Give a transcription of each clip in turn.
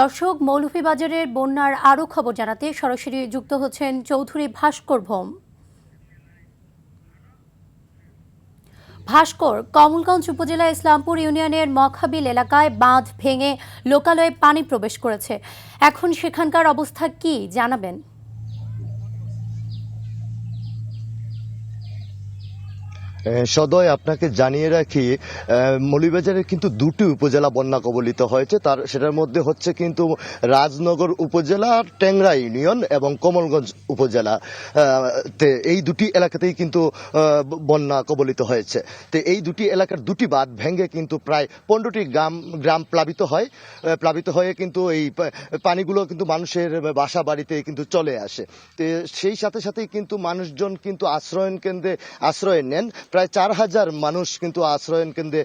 দর্শক, মৌলভীবাজারের বন্যার আরও খবর জানাতে সরাসরি যুক্ত হচ্ছেন চৌধুরী ভাস্কর ভৌম। ভাস্কর, কমলগঞ্জ উপজেলা ইসলামপুর ইউনিয়নের মখাবিল এলাকায় বাঁধ ভেঙে লোকালয়ে পানি প্রবেশ করেছে। এখন সেখানকার অবস্থা কি জানাবেন? সদয় আপনাকে জানিয়ে রাখি, মৌলভীবাজারের কিন্তু দুটি উপজেলা বন্যা কবলিত হয়েছে। সেটার মধ্যে হচ্ছে কিন্তু রাজনগর উপজেলা, ট্যাংরা ইউনিয়ন এবং কমলগঞ্জ উপজেলা। এই দুটি এলাকাতেই কিন্তু বন্যা কবলিত হয়েছে। তো এই দুটি এলাকার দুটি বাঁধ ভেঙে কিন্তু প্রায় 15টি গ্রাম প্লাবিত হয়ে কিন্তু এই পানিগুলো কিন্তু মানুষের বাসা বাড়িতে কিন্তু চলে আসে। তো সেই সাথে সাথেই কিন্তু মানুষজন কিন্তু আশ্রয়ন কেন্দ্রে আশ্রয় নেন। প্রায় 4000 মানুষ কিন্তু আশ্রয়ন কেন্দ্রে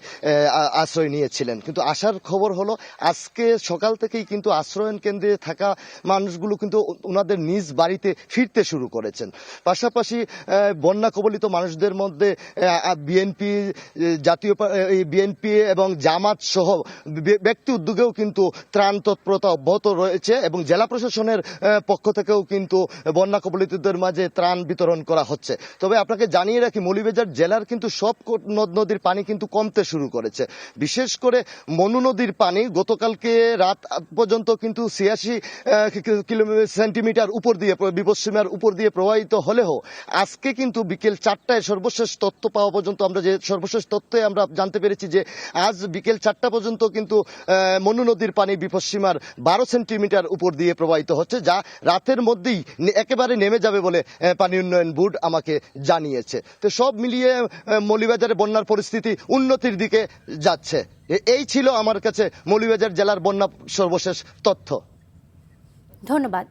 আশ্রয় নিয়েছিলেন। কিন্তু আসার খবর হলো আজকে সকাল থেকেই কিন্তু আশ্রয়ন কেন্দ্রে থাকা মানুষগুলো কিন্তু ওনাদের নিজ বাড়িতে ফিরতে শুরু করেছেন। পাশাপাশি বন্যা কবলিত মানুষদের মধ্যে বিএনপি এবং জামাত সহ ব্যক্তি উদ্যোগেও কিন্তু ত্রাণ তৎপরতা অব্যাহত রয়েছে এবং জেলা প্রশাসনের পক্ষ থেকেও কিন্তু বন্যা কবলিতদের মাঝে ত্রাণ বিতরণ করা হচ্ছে। তবে আপনাকে জানিয়ে রাখি, মৌলভীবাজার জেলার কিন্তু সব নদ নদীর পানি কিন্তু কমতে শুরু করেছে। বিশেষ করে মনু নদীর পানি গতকালকে রাত পর্যন্ত কিন্তু 86 সেন্টিমিটার উপর দিয়ে বিপদসীমার উপর দিয়ে প্রবাহিত হলেও আজকে কিন্তু বিকেল 4টায় সর্বশেষ তথ্য পাওয়া পর্যন্ত সর্বশেষ তথ্যে আমরা জানতে পেরেছি যে আজ বিকেল 4টা পর্যন্ত কিন্তু মনু নদীর পানি বিপদসীমার 12 সেন্টিমিটার উপর দিয়ে প্রবাহিত হচ্ছে, যা রাতের মধ্যেই একেবারে নেমে যাবে বলে পানি উন্নয়ন বোর্ড আমাকে জানিয়েছে। তো সব মিলিয়ে মৌলভীবাজারে বন্যার পরিস্থিতি উন্নতির দিকে যাচ্ছে। এই ছিল আমার কাছে মৌলভীবাজার জেলার বন্যা সর্বশেষ তথ্য। ধন্যবাদ।